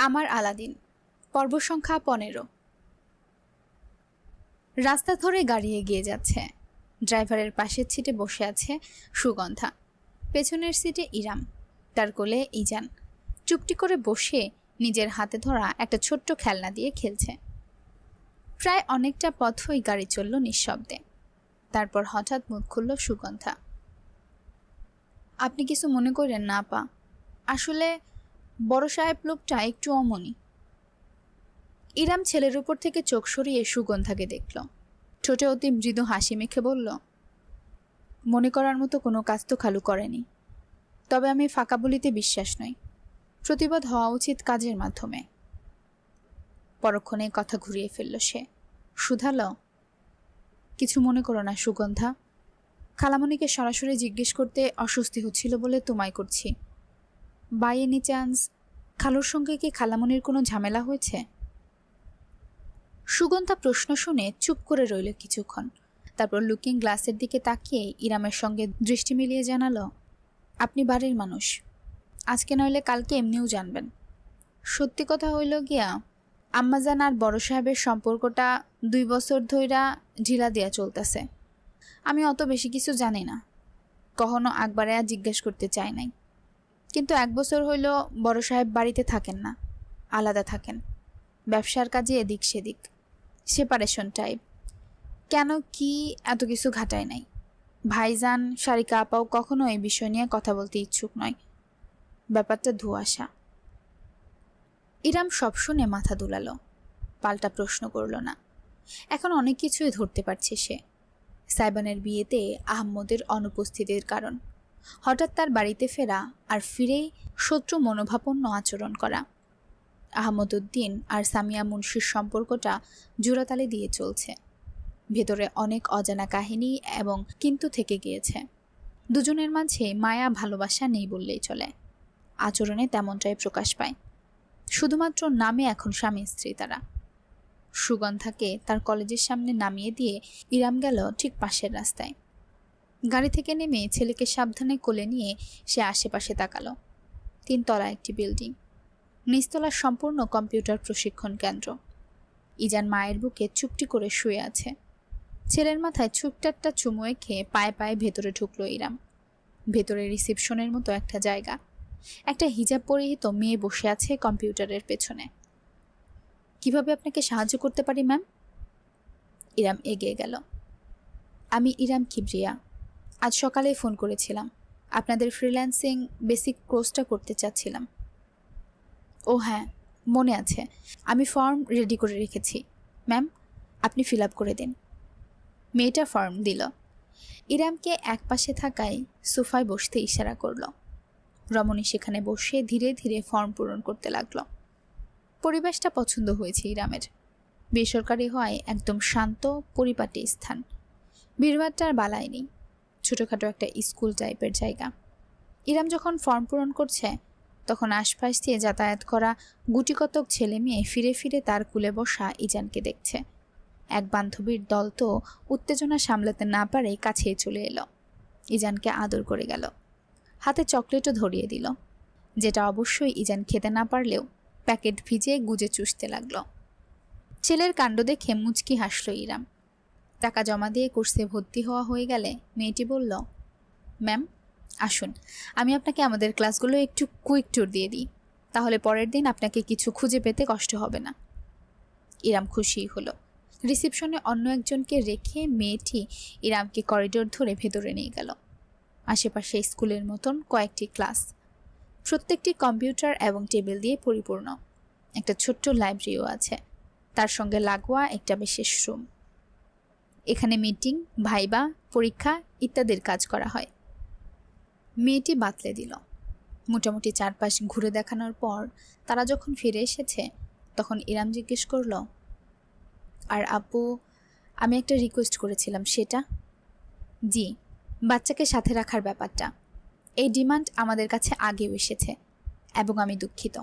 আমার আলাদিন পর্ব সংখ্যা 15। রাস্তা ধরে গাড়ি এগিয়ে যাচ্ছে। ড্রাইভারের পাশের সিটে বসে আছে সুগন্ধা, পেছনের সিটে ইরাম, তার কোলে ইজান চুপটি করে বসে নিজের হাতে ধরা একটা ছোট্ট খেলনা দিয়ে খেলছে। প্রায় অনেকটা পথই গাড়ি চলল নিঃশব্দে। তারপর হঠাৎ মুখ খুলল সুগন্ধা। আপনি কিছু মনে করেন না আপা, আসলে বড় সাহেব লোকটা একটু অমনি। ইরাম ছেলের উপর থেকে চোখ সরিয়ে সুগন্ধাকে দেখল। ঠোঁটে অতি মৃদু হাসি মেখে বলল, মনে করার মতো কোনো কাজ তো খালু করেনি। তবে আমি ফাঁকা বলিতে বিশ্বাস নই। প্রতিবাদ হওয়া উচিত কাজের মাধ্যমে। পরক্ষণে কথা ঘুরিয়ে ফেলল সে। শুধালো, কিছু মনে করো না সুগন্ধা। খালামণিকে সরাসরি জিজ্ঞেস করতে অস্বস্তি হচ্ছিল বলে তোমায় করছি। বাই এনি চান্স খালুর সঙ্গে কি খালামণির কোনো ঝামেলা হয়েছে? সুগন্ধা প্রশ্ন শুনে চুপ করে রইল কিছুক্ষণ। তারপর লুকিং গ্লাসের দিকে তাকিয়ে ইরামের সঙ্গে দৃষ্টি মিলিয়ে জানালো, আপনি বাড়ির মানুষ, আজকে নইলে কালকে এমনিও জানবেন। সত্যি কথা হইল গিয়া, আম্মাজান আর বড় সাহেবের সম্পর্কটা 2 বছর ধইরা ঢিলা দিয়া চলতেছে। আমি অত বেশি কিছু জানি না, কখনো একবারে আর জিজ্ঞেস করতে চাই নাই। কিন্তু 1 বছর হইল বড় সাহেব বাড়িতে থাকেন না, আলাদা থাকেন, ব্যবসার কাজে এদিক সেদিক, সেপারেশন টাইপ। কেন কি এত কিছু ঘাটায় নাই। ভাইজান সারিকা আপাও কখনো এই বিষয় নিয়ে কথা বলতে ইচ্ছুক নয়। ব্যাপারটা ধোঁয়াশা। ইরাম সব শুনে মাথা দুলালো, পাল্টা প্রশ্ন করল না। এখন অনেক কিছুই ধরতে পারছে সে। সাইবানের বিয়েতে আহম্মদের অনুপস্থিতির কারণ, হঠাৎ তার বাড়িতে ফেরা আর ফিরেই শত্রু মনোভাপন্ন আচরণ করা। আহমদ উদ্দিন আর সামিয়া মুন্সির সম্পর্কটা জোড়াতালি দিয়ে চলছে। ভেতরে অনেক অজানা কাহিনী এবং কিন্তু থেকে গিয়েছে। দুজনের মাঝে মায়া ভালোবাসা নেই বললেই চলে। আচরণে তেমনটাই প্রকাশ পায়। শুধুমাত্র নামে এখন স্বামী স্ত্রী তারা। সুগন্ধাকে তার কলেজের সামনে নামিয়ে দিয়ে ইরাম গেল ঠিক পাশের রাস্তায়। গাড়ি থেকে নেমে ছেলেকে সাবধানে কোলে নিয়ে সে আশেপাশে তাকালো। 3 তলা একটি বিল্ডিং, নিচতলা সম্পূর্ণ কম্পিউটার প্রশিক্ষণ কেন্দ্র। ইজান মায়ের বুকে চুপটি করে শুয়ে আছে। ছেলের মাথায় ছোট্ট একটা চুমু খেয়ে পায়ে পায়ে ভেতরে ঢুকলো ইরাম। ভেতরে রিসেপশনের মতো একটা জায়গা। একটা হিজাব পরিহিত মেয়ে বসে আছে কম্পিউটারের পেছনে। কিভাবে আপনাকে সাহায্য করতে পারি ম্যাম? ইরাম এগিয়ে গেল। আমি ইরাম কিবরিয়া, আজ সকালেই ফোন করেছিলাম। আপনাদের ফ্রিল্যান্সিং বেসিক কোর্সটা করতে চাচ্ছিলাম। ও হ্যাঁ, মনে আছে। আমি ফর্ম রেডি করে রেখেছি ম্যাম, আপনি ফিল আপ করে দিন। মেয়েটা ফর্ম দিল। ইরামকে একপাশে থাকায় সোফায় বসতে ইশারা করল। রমণী সেখানে বসে ধীরে ধীরে ফর্ম পূরণ করতে লাগলো। পরিবেশটা পছন্দ হয়েছে ইরামের। বেসরকারি হওয়ায় একদম শান্ত পরিপাটি স্থান। ভিড়ভাট্টার বালাই নেই। ছোটোখাটো একটা স্কুল টাইপের জায়গা। ইরাম যখন ফর্ম পূরণ করছে তখন আশপাশ দিয়ে যাতায়াত করা গুটিকতক ছেলে মেয়ে ফিরে ফিরে তার কুলে বসা ইজানকে দেখছে। এক বান্ধবীর দল তো উত্তেজনা সামলাতে না পারে কাছেই চলে এলো। ইজানকে আদর করে গেল, হাতে চকলেটও ধরিয়ে দিল, যেটা অবশ্যই ইজান খেতে না পারলেও প্যাকেট ভিজে গুজে চুষতে লাগলো। ছেলের কাণ্ড দেখে মুচকি হাসল ইরাম। টাকা জমা দিয়ে কোর্সে ভর্তি হওয়া হয়ে গেলে মেয়েটি বলল, ম্যাম আসুন, আমি আপনাকে আমাদের ক্লাসগুলো একটু কুইক ট্যুর দিয়ে দিই, তাহলে পরের দিন আপনাকে কিছু খুঁজে পেতে কষ্ট হবে না। ইরাম খুশি হলো। রিসেপশনে অন্য একজনকে রেখে মেয়েটি ইরামকে করিডোর ধরে ভেতরে নিয়ে গেল। আশেপাশে স্কুলের মতন কয়েকটি ক্লাস, প্রত্যেকটি কম্পিউটার এবং টেবিল দিয়ে পরিপূর্ণ। একটা ছোট্ট লাইব্রেরিও আছে, তার সঙ্গে লাগোয়া একটা বিশেষ রুম। এখানে মিটিং, ভাইবা, পরীক্ষা ইত্যাদির কাজ করা হয়। মেয়েটি বাতলে দিল। মোটামুটি চারপাশ ঘুরে দেখানোর পর তারা যখন ফিরে এসেছে তখন ইরাম জিজ্ঞেস করল, আর আপু, আমি একটা রিকোয়েস্ট করেছিলাম সেটা? জি, বাচ্চাকে সাথে রাখার ব্যাপারটা। এই ডিমান্ড আমাদের কাছে আগেও এসেছে এবং আমি দুঃখিত।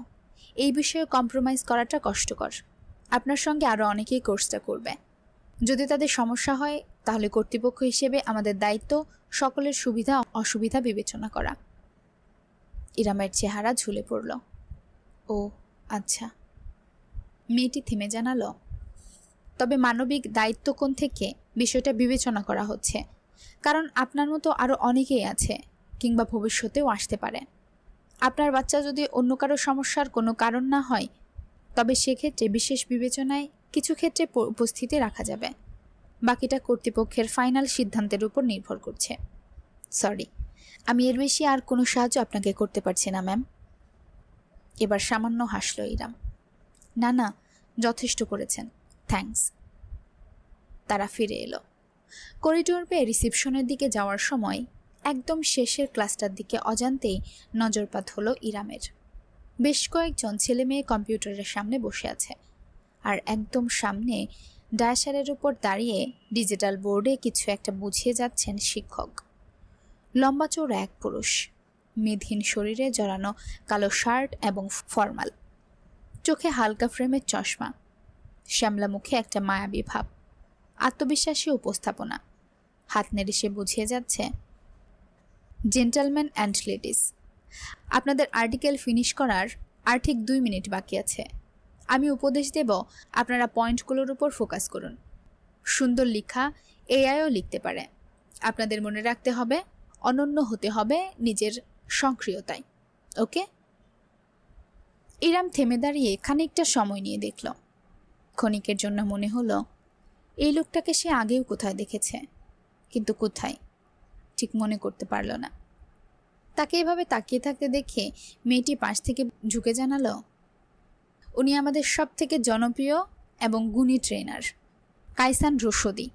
এই বিষয়ে কম্প্রোমাইজ করাটা কষ্টকর। আপনার সঙ্গে আরও অনেকেই কোর্সটা করবে। যদি তাদের সমস্যা হয় তাহলে কর্তৃপক্ষ হিসেবে আমাদের দায়িত্ব সকলের সুবিধা অসুবিধা বিবেচনা করা। ইরামের চেহারা ঝুলে পড়ল। ও আচ্ছা। মেয়েটি থেমে জানালো, তবে মানবিক দায়িত্বকোণ থেকে বিষয়টা বিবেচনা করা হচ্ছে, কারণ আপনার মতো আরও অনেকেই আছে, কিংবা ভবিষ্যতেও আসতে পারে। আপনার বাচ্চা যদি অন্য কারো সমস্যার কোনো কারণ না হয়, তবে সেক্ষেত্রে বিশেষ বিবেচনায় কিছু ক্ষেত্রে উপস্থিতি রাখা যাবে। বাকিটা কর্তৃপক্ষের ফাইনাল সিদ্ধান্তের উপর নির্ভর করছে। সরি, আমি এর বেশি আর কোনো সাহায্য আপনাকে করতে পারছি না ম্যাম। এবার সামান্য হাসল ইরাম। না না, যথেষ্ট করেছেন, থ্যাঙ্কস। তারা ফিরে এলো। করিডোর পেয়ে রিসিপশনের দিকে যাওয়ার সময় একদম শেষের ক্লাসটার দিকে অজান্তেই নজরপাত হলো ইরামের। বেশ কয়েকজন ছেলে মেয়ে কম্পিউটারের সামনে বসে আছে, আর একদম সামনে ডায়াসারের উপর দাঁড়িয়ে ডিজিটাল বোর্ডে কিছু একটা বুঝিয়ে যাচ্ছেন শিক্ষক। লম্বা চৌড়া এক পুরুষ, মেদহীন শরীরে জড়ানো কালো শার্ট এবং ফর্মাল, চোখে হালকা ফ্রেমের চশমা, শ্যামলা মুখে একটা মায়াবী ভাব, আত্মবিশ্বাসী উপস্থাপনা। হাত নেড়ে সে বুঝিয়ে যাচ্ছে, জেন্টলম্যান অ্যান্ড লেডিস, আপনাদের আর্টিকেল ফিনিশ করার আর ঠিক 2 মিনিট বাকি আছে। আমি উপদেশ দেব, আপনারা পয়েন্টগুলোর উপর ফোকাস করুন। সুন্দর লেখা এআইও লিখতে পারে। আপনাদের মনে রাখতে হবে, অনন্য হতে হবে নিজের সক্রিয়তায়। ওকে? ইরাম থেমে দাঁড়িয়ে খানিকটা সময় নিয়ে দেখল। ক্ষণিকের জন্য মনে হলো এই লোকটাকে সে আগেও কোথায় দেখেছে, কিন্তু কোথায় ঠিক মনে করতে পারল না। তাকে এভাবে তাকিয়ে থাকতে দেখে মেয়েটি পাশ থেকে ঝুঁকে জানালো, উনি আমাদের সব থেকে জনপ্রিয় এবং গুণী ট্রেনার কাইসান রশদি।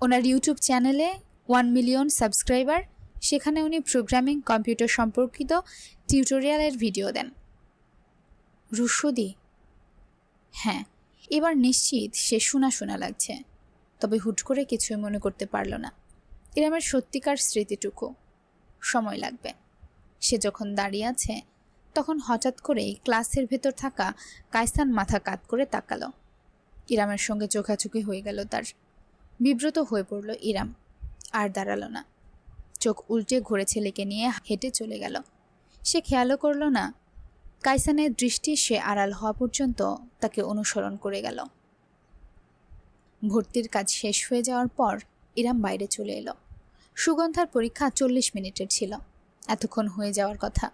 ওনার ইউটিউব চ্যানেলে 1 মিলিয়ন সাবস্ক্রাইবার, সেখানে উনি প্রোগ্রামিং কম্পিউটার সম্পর্কিত টিউটোরিয়ালের ভিডিও দেন। রশদি? হ্যাঁ, এবার নিশ্চিত সে শোনা শোনা লাগছে, তবে হুট করে কিছুই মনে করতে পারল না। ইরামের সত্যিকার স্মৃতিটুকু সময় লাগবে। সে যখন দাঁড়িয়ে আছে তখন হঠাৎ করেই ক্লাসের ভেতর থাকা কায়সান মাথা কাত করে তাকালো। ইরামের সঙ্গে চোখাচোখি হয়ে গেল তার। বিব্রত হয়ে পড়ল ইরাম, আর দাঁড়ালো না। চোখ উল্টে ঘুরে ছেলেকে নিয়ে হেঁটে চলে গেল। সে খেয়ালও করল না কায়সানের দৃষ্টি সে আড়াল হওয়া পর্যন্ত তাকে অনুসরণ করে গেল। ভর্তির কাজ শেষ হয়ে যাওয়ার পর ইরাম বাইরে চলে এলো। সুগন্ধার পরীক্ষা 40 মিনিটের ছিল। এতক্ষণ হয়ে যাওয়ার কথা।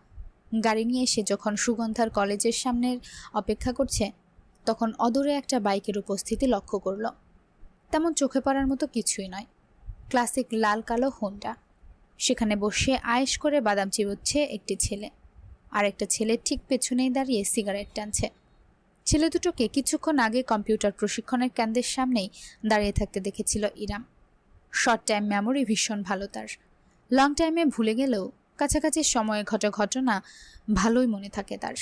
গাড়ি নিয়ে সে যখন সুগন্ধার কলেজের সামনের অপেক্ষা করছে, তখন অদূরে একটা বাইকের উপস্থিতি লক্ষ্য করল। তেমন চোখে পড়ার মতো কিছুই নয়, ক্লাসিক লাল কালো হোন্ডা। সেখানে বসে আয়েশ করে বাদাম চিবোচ্ছে একটি ছেলে, আর একটা ছেলে ঠিক পেছনেই দাঁড়িয়ে সিগারেট টানছে। ছেলে দুটোকে কিছুক্ষণ আগে কম্পিউটার প্রশিক্ষণের কেন্দ্রের সামনেই দাঁড়িয়ে থাকতে দেখেছিল ইরাম। শর্ট টাইম মেমোরি ভীষণ ভালো তার। লং টাইমে ভুলে গেলেও কাছাকাছি সময়ে ঘটা ঘটনা ভালোই মনে থাকে তার।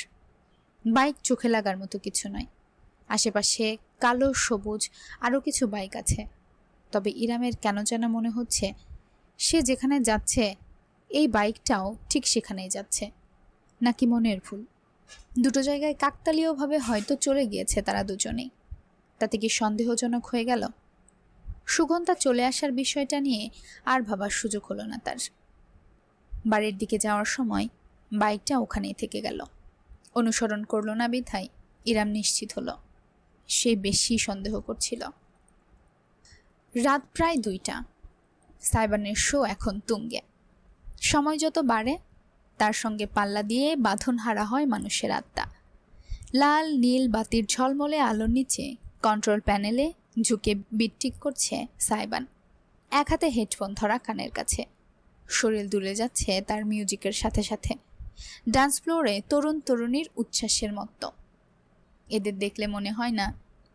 বাইক চোখে লাগার মতো কিছু নয়। আশেপাশে কালো সবুজ আরও কিছু বাইক আছে, তবে ইরামের কেন যেন মনে হচ্ছে সে যেখানে যাচ্ছে এই বাইকটাও ঠিক সেখানেই যাচ্ছে। নাকি মনের ভুল? দুটো জায়গায় কাকতালীয়ভাবে হয়তো চলে গিয়েছে তারা দুজনেই। তাতে কি সন্দেহজনক হয়ে গেল? সুগন্ধা চলে আসার বিষয়টা নিয়ে আর ভাবার সুযোগ হলো না তার। বাড়ির দিকে যাওয়ার সময় বাইকটা ওখানেই থেকে গেল। অনুসরণ করল না বিধায় ইরাম নিশ্চিত হলো সে বেশি সন্দেহ করছিল। রাত প্রায় 2টা। সাইবানের শো এখন তুঙ্গে। সময় যত বাড়ে তার সঙ্গে পাল্লা দিয়ে বাঁধন হারা হয় মানুষের আত্মা। লাল নীল বাতির ঝলমলে আলোর নিচে কন্ট্রোল প্যানেলে ঝুঁকে বিটটিক করছে সাইবান, এক হাতে হেডফোন ধরা কানের কাছে। শরীর দুলে যাচ্ছে তার মিউজিকের সাথে সাথে। ডান্স ফ্লোরে তরুণ তরুণীর উচ্ছ্বাসের মতো। এদের দেখলে মনে হয় না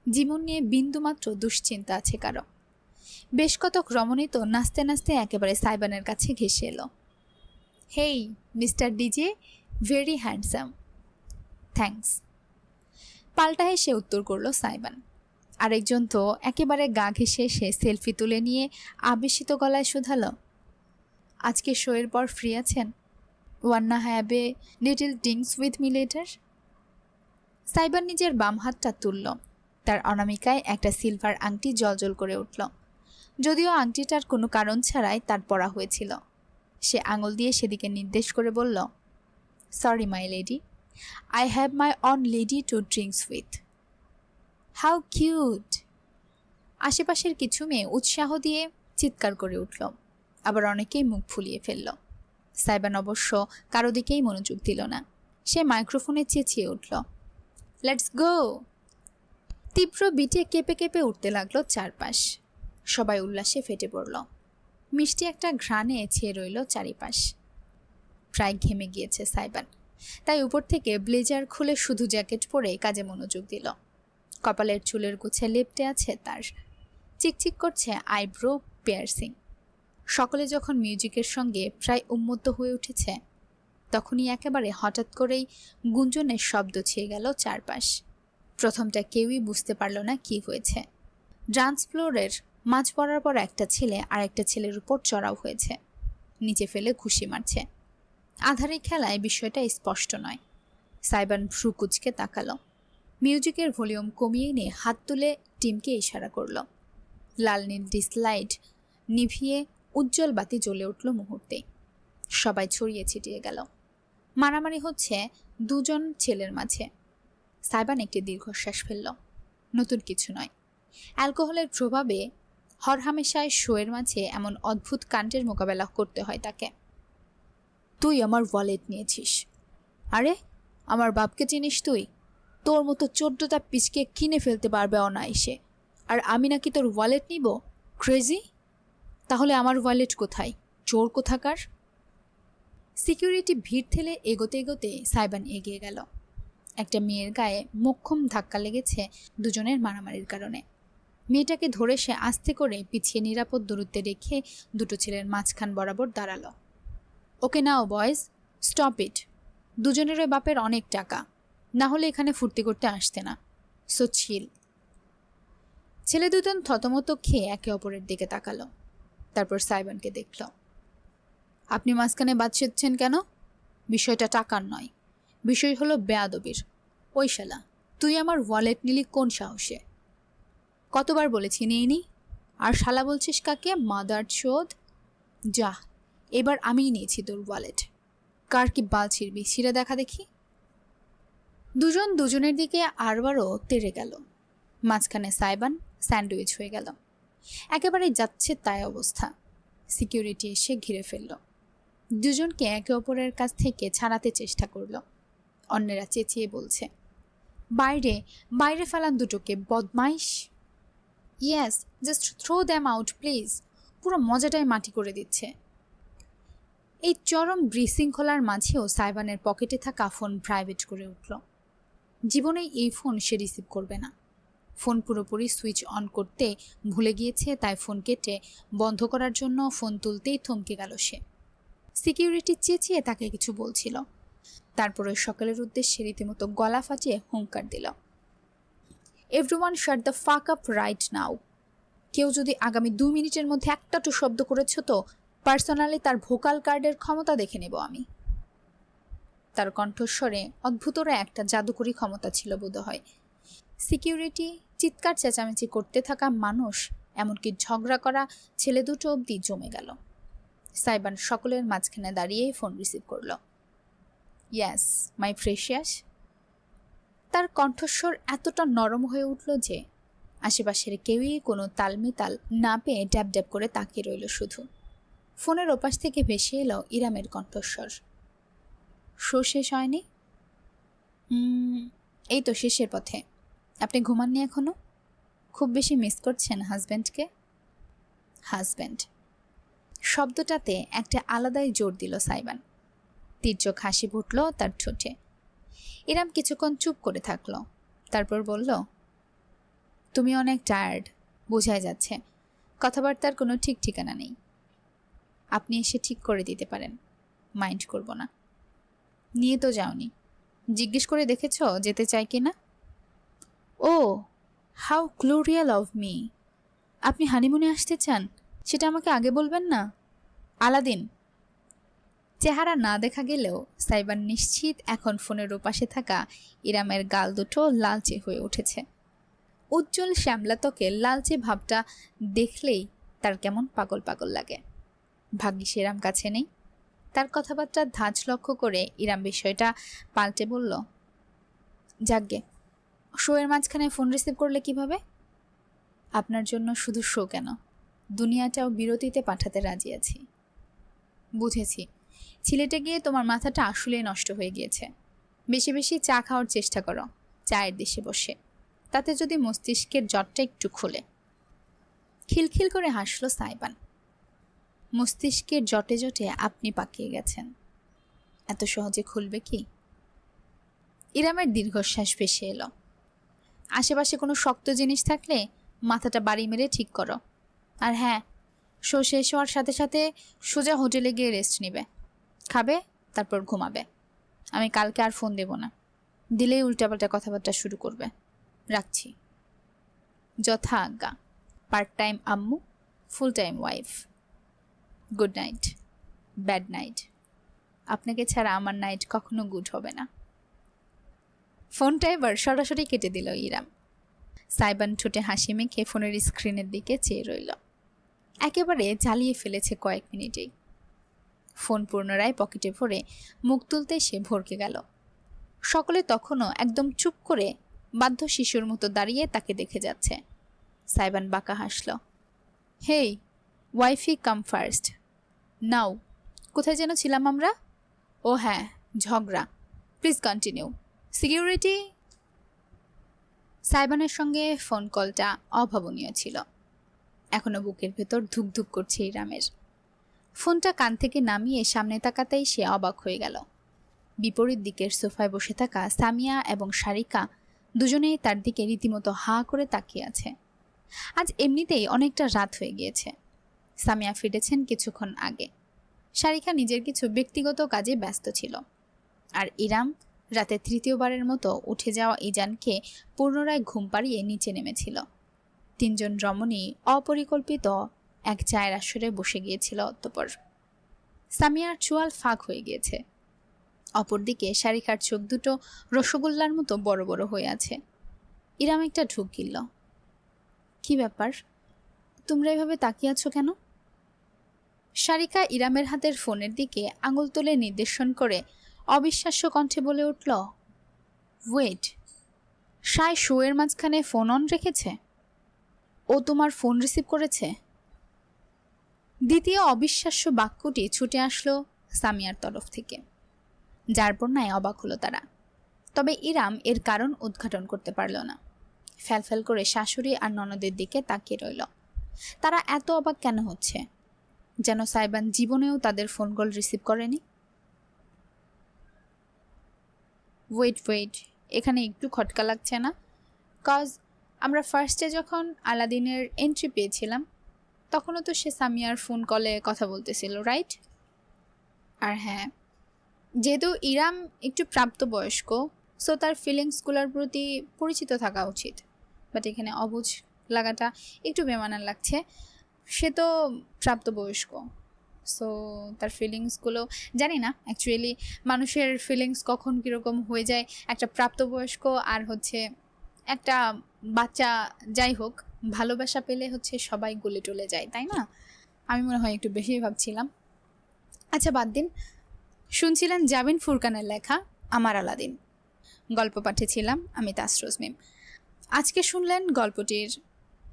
জীবন নিয়ে বিন্দুমাত্র দুশ্চিন্তা আছে কারো। বেশ কতক রমণী তো নাচতে নাচতে একেবারে সাইবানের কাছে ঘেঁষে এলো। Hey mister DJ, very handsome. Thanks. পাল্টা হেসে উত্তর করল সাইবান। আরেকজন তো একেবারে গা ঘেঁষে এসে সেলফি তুলে নিয়ে আবেশিত গলায় শুধালো, আজকে শোয়ের পর ফ্রি আছেন? Wanna have a little drinks with me later? সাইবান নিজের বাম হাতটা তুলল। তার অনামিকায় একটা সিলভার আংটি জলজল করে উঠল, যদিও আংটিটার কোনো কারণ ছাড়াই তার পরা হয়েছিল। সে আঙুল দিয়ে সেদিকে নির্দেশ করে বলল, sorry my lady, I have my own lady to drinks with. How cute! আশেপাশের কিছু মেয়ে উৎসাহ দিয়ে চিৎকার করে উঠল, আবার অনেকেই মুখ ফুলিয়ে ফেলল। সাইবান অবশ্য কারো দিকেই মনোযোগ দিল না। সে মাইক্রোফোনে চেঁচিয়ে উঠল, লেটস গো! তীব্র বিটে কেঁপে কেঁপে উঠতে লাগলো চারপাশ। সবাই উল্লাসে ফেটে পড়ল। মিষ্টি একটা ঘ্রাণে ছেয়ে রইল চারিপাশ। প্রায় ঘেমে গিয়েছে সাইবান, তাই উপর থেকে ব্লেজার খুলে শুধু জ্যাকেট পরে কাজে মনোযোগ দিল। কপালের চুলের গুছে লেপ্টে আছে তার, চিকচিক করছে আইব্রো পিয়ার্সিং। সকলে যখন মিউজিকের সঙ্গে প্রায় উন্মত্ত হয়ে উঠেছে, তখনই একেবারে হঠাৎ করেই গুঞ্জনের শব্দ ছেয়ে গেল চারপাশ। প্রথমটা কেউই বুঝতে পারল না কি হয়েছে। ডান্স ফ্লোরের মাঝ বরাবর একটা ছেলে আর একটা ছেলের উপর চড়াও হয়েছে, নিচে ফেলে ঘুষি মারছে। আধারে খেলায় বিষয়টা স্পষ্ট নয়। সাইবান ভ্রু কুচকে তাকালো। মিউজিকের ভলিউম কমিয়ে নিয়ে হাত তুলে টিমকে ইশারা করল। লাল নীল ডিসলাইট নিভিয়ে উজ্জ্বল বাতি জ্বলে উঠল মুহূর্তেই। সবাই ছড়িয়ে ছিটিয়ে গেল। মারামারি হচ্ছে দুজন ছেলের মাঝে। সাইবান একটি দীর্ঘশ্বাস ফেলল। নতুন কিছু নয়, অ্যালকোহলের প্রভাবে হরহামেশায় শোয়ের মাঝে এমন অদ্ভুত কাণ্ডের মোকাবেলা করতে হয় তাকে। তুই আমার ওয়ালেট নিয়েছিস। আরে, আমার বাপকে চিনিস তুই? তোর মতো 14টা পিচকে কিনে ফেলতে পারবে অনায়াসে, আর আমি নাকি তোর ওয়ালেট নিব? ক্রেজি! তাহলে আমার ওয়ালেট কোথায়, চোর কোথাকার? সিকিউরিটি ভিড় ঠেলে এগোতে এগোতে সাইবান এগিয়ে গেল। একটা মেয়ের গায়ে মোক্ষম ধাক্কা লেগেছে দুজনের মারামারির কারণে। মেয়েটাকে ধরে সে আস্তে করে পিছিয়ে নিরাপদ দূরত্বে রেখে দুটো ছেলের মাঝখান বরাবর দাঁড়ালো। ওকে নাও বয়েজ, স্টপ ইট। দুজনেরই বাপের অনেক টাকা, না হলে এখানে ফুর্তি করতে আসতে না। সো চিল। ছেলে দুজন থতমত খেয়ে একে অপরের দিকে তাকালো। তারপর সাইবানকে দেখল। আপনি মাঝখানে বাদ সেচ্ছেন কেন? বিষয়টা টাকার নয়, বিষয় হলো বেয়াদবির। ওই শালা, তুই আমার ওয়ালেট নিলি কোন সাহসে? কতবার বলেছি নিইনি, আর শালা বলছিস কাকে? মাদার চোদ! যা, এবার আমিই নিয়েছি তোর ওয়ালেট। কার কি বাল ছিড়বি, ছিঁড়ে দেখা দেখি। দুজন দুজনের দিকে আরবারও তেড়ে গেল। মাঝখানে সাইবান স্যান্ডউইচ হয়ে গেল। একেবারে যাচ্ছে তাই অবস্থা। সিকিউরিটি এসে ঘিরে ফেলল। দুজনকে একে অপরের কাছ থেকে ছাড়াতে চেষ্টা করল। অন্যেরা চেঁচিয়ে বলছে, বাইরে বাইরে ফেলান দুটোকে, বদমাইশ! Yes, just throw them out please. পুরো মজাটাই মাটি করে দিচ্ছে। এই চরম বিশৃঙ্খলার মাঝেও সাইবানের পকেটে থাকা ফোন প্রাইভেট করে উঠল। জীবনে এই ফোন সে রিসিভ করবে না। ফোন পুরোপুরি সুইচ অন করতে ভুলে গিয়েছে, তাই ফোন কেটে বন্ধ করার জন্য ফোন তুলতেই থমকে গেল সে। সিকিউরিটি চেঁচিয়ে তাকে কিছু বলছিল, তারপরে সকলের উদ্দেশ্যে রীতিমতো গলা ফাটিয়ে হুঙ্কার দিল, everyone shut the fuck up right now. কেউ যদি আগামী 2 মিনিটের মধ্যে একটা টু শব্দ করেছ তো পার্সোনালি তার ভোকাল কার্ডের ক্ষমতা দেখে নেব আমি। তার কণ্ঠস্বরে অদ্ভুতরা একটা জাদুকরী ক্ষমতা ছিল বোধহয়। সিকিউরিটি, চিৎকার চেঁচামেচি করতে থাকা মানুষ, এমনকি ঝগড়া করা ছেলে দুটো অবধি জমে গেল। সাইবান সকলের মাঝখানে দাঁড়িয়ে ফোন রিসিভ করল। ইয়াস মাই প্রেশিয়াস। তার কণ্ঠস্বর এতটা নরম হয়ে উঠল যে আশেপাশের কেউই কোনো তালমিতাল না পেয়ে ড্যাব ড্যাব করে তাকিয়ে রইল শুধু। ফোনের ওপাশ থেকে ভেসে এলো ইরামের কণ্ঠস্বর। শো শেষ হয়নি? এই তো শেষের পথে। আপনি ঘুমাননি এখনো? খুব বেশি মিস করছেন হাজব্যান্ডকে? হাজব্যান্ড শব্দটাতে একটা আলাদাই জোর দিল সাইবান। তীর্যক হাসি ফুটল তার ঠোঁটে। ইরাম কিছুক্ষণ চুপ করে থাকল, তারপর বলল, তুমি অনেক টায়ার্ড, বোঝাই যাচ্ছে। কথাবার্তার কোনো ঠিক ঠিকানা নেই। আপনি এসে ঠিক করে দিতে পারেন, মাইন্ড করব না। নিয়ে তো যাওনি, জিজ্ঞেস করে দেখেছ যেতে চাই কিনা? ও, হাউ গ্লোরিয়াল অফ মি। আপনি হানিমুনে আসতে চান, সেটা আমাকে আগে বলবেন না? আলাদিন। চেহারা না দেখা গেলেও সাইবান নিশ্চিত এখন ফোনের ওপাশে থাকা ইরামের গাল দুটো লালচে হয়ে উঠেছে। উজ্জ্বল শ্যামলা ত্বকে লালচে ভাবটা দেখলেই তার কেমন পাগল পাগল লাগে। ভাগ্যিস ইরাম কাছে নেই, তার কথাবার্তার ধাঁচ লক্ষ্য করে ইরাম বিষয়টা পাল্টে বলল, যাকগে, শোয়ের মাঝখানে ফোন রিসিভ করলে কিভাবে? আপনার জন্য শুধু শো কেন, দুনিয়াটাও বিরতিতে পাঠাতে রাজি আছি। বুঝেছি, সিলেটে গিয়ে তোমার মাথাটা আসলেই নষ্ট হয়ে গিয়েছে। বেশি বেশি চা খাওয়ার চেষ্টা করো, চায়ের দেশে বসে, তাতে যদি মস্তিষ্কের জটটা একটু খোলে। খিলখিল করে হাসল সাইবান। মস্তিষ্কের জটে জটে আপনি পাকিয়ে গেছেন, এত সহজে খুলবে কি? ইরামের দীর্ঘশ্বাস ভেসে এলো। আশেপাশে কোনো শক্ত জিনিস থাকলে মাথাটা বাড়ি মেরে ঠিক করো। আর হ্যাঁ, শো শেষ হওয়ার সাথে সাথে সোজা হোটেলে গিয়ে রেস্ট নেবে, খাবে, তারপর ঘুমাবে। আমি কালকে আর ফোন দেব না, দিলেই উল্টাপাল্টা কথাবার্তা শুরু করবে। রাখছি। যথা আজ্ঞা। পার্ট টাইম আম্মু, full time wife. Good night. Bad night. আপনাকে ছাড়া আমার নাইট কখনো গুড হবে না। ফোনটা এবার সরাসরি কেটে দিল ইরাম। সাইবান ঠোঁটে হাসি মেখে ফোনের স্ক্রিনের দিকে চেয়ে রইল। একেবারে জ্বালিয়ে ফেলেছে কয়েক মিনিটেই। ফোন পুনরায় পকেটে ভরে মুখ তুলতে সে ভরকে গেল। সকলে তখনও একদম চুপ করে বাধ্য শিশুর মতো দাঁড়িয়ে তাকে দেখে যাচ্ছে। সাইবান বাঁকা হাসল। হেই, ওয়াইফি কাম ফার্স্ট। নাও, কোথায় যেন ছিলাম আমরা? ও হ্যাঁ, ঝগড়া। Please continue. সিকিউরিটি। সাইবানের সঙ্গে ফোন কলটা অভাবনীয় ছিল। এখনো বুকের ভেতর ধুকধুক করছে ইরামের। ফোনটা কান থেকে নামিয়ে সামনে তাকাতেই সে অবাক হয়ে গেল। বিপরীত দিকের সোফায় বসে থাকা সামিয়া এবং সারিকা দুজনেই তার দিকে রীতিমতো হাঁ করে তাকিয়ে আছে। আজ এমনিতেই অনেকটা রাত হয়ে গিয়েছে। সামিয়া ফিরেছেন কিছুক্ষণ আগে। সারিকা নিজের কিছু ব্যক্তিগত কাজে ব্যস্ত ছিল। আর ইরাম রাতে তৃতীয়বারের মতো উঠে যাওয়া ইজানকে পুনরায় ঘুম পাড়িয়ে নিচে নেমেছিল। তিনজন রমণী অপরিকল্পিত এক চায়ের আসরে বসে গিয়েছিল অতঃপর। সামিয়ার চোয়াল ফাঁক হয়ে গিয়েছে। অপরদিকে সারিকার চোখ দুটো রসগোল্লার মতো বড় বড় হয়ে আছে। ইরাম একটা ঢুক গিলল। কি ব্যাপার, তোমরা এভাবে তাকিয়ে আছো কেন? সারিকা ইরামের হাতের ফোনের দিকে আঙুল তুলে নির্দেশন করে অবিশ্বাস্য কণ্ঠে বলে উঠল, ওয়েট, সায় শোয়ের মাঝখানে ফোন অন রেখেছে? ও তোমার ফোন রিসিভ করেছে? দ্বিতীয় অবিশ্বাস্য বাক্যটি ছুটে আসলো সামিয়ার তরফ থেকে, যার বন্যায় অবাক হলো তারা। তবে ইরাম এর কারণ উদ্ঘাটন করতে পারল না। ফ্যালফ্যাল করে শাশুড়ি আর ননদের দিকে তাকিয়ে রইল। তারা এত অবাক কেন হচ্ছে, যেন সাইবান জীবনেও তাদের ফোন কল রিসিভ করেনি। ওয়েট, এখানে একটু খটকা লাগছে না? কজ আমরা ফার্স্টে যখন আলাদিনের এন্ট্রি পেয়েছিলাম তখনও তো সে সামিয়ার ফোন কলে কথা বলতেছিল, রাইট? আর হ্যাঁ, যেহেতু ইরাম একটু প্রাপ্তবয়স্ক, সো তার ফিলিংসগুলোর প্রতি পরিচিত থাকা উচিত। বাট এখানে অবুঝ লাগাটা একটু বেমানান লাগছে। সে তো প্রাপ্তবয়স্ক, সো তার ফিলিংসগুলো জানি না। অ্যাকচুয়ালি মানুষের ফিলিংস কখন কীরকম হয়ে যায়, একটা প্রাপ্তবয়স্ক আর হচ্ছে একটা বাচ্চা, যাই হোক, ভালোবাসা পেলে হচ্ছে সবাই গলে টলে যায়, তাই না? আমি মনে হয় একটু বেশি ভাবছিলাম। আচ্ছা বাদ দিন। শুনছিলেন জাবিন ফুরকানের লেখা আমার আলাদিন। গল্প পাঠিয়েছিলাম আমি তাসরোজ মিম। আজকে শুনলেন গল্পটির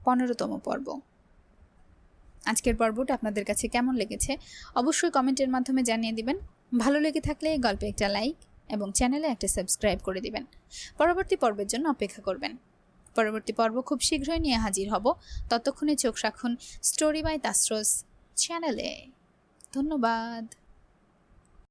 15তম পর্ব। আজকের পর্বটা আপনাদের কাছে কেমন লেগেছে অবশ্যই কমেন্টের মাধ্যমে জানিয়ে দিবেন। ভালো লেগে থাকলে গল্পে একটা লাইক এবং চ্যানেলে একটা সাবস্ক্রাইব করে দিবেন। পরবর্তী পর্বের জন্য অপেক্ষা করবেন। পরবর্তী পর্ব খুব শীঘ্রই নিয়ে হাজির হব। ততক্ষণে চোখ রাখুন স্টোরি বাই তাসরোজ চ্যানেলে। ধন্যবাদ।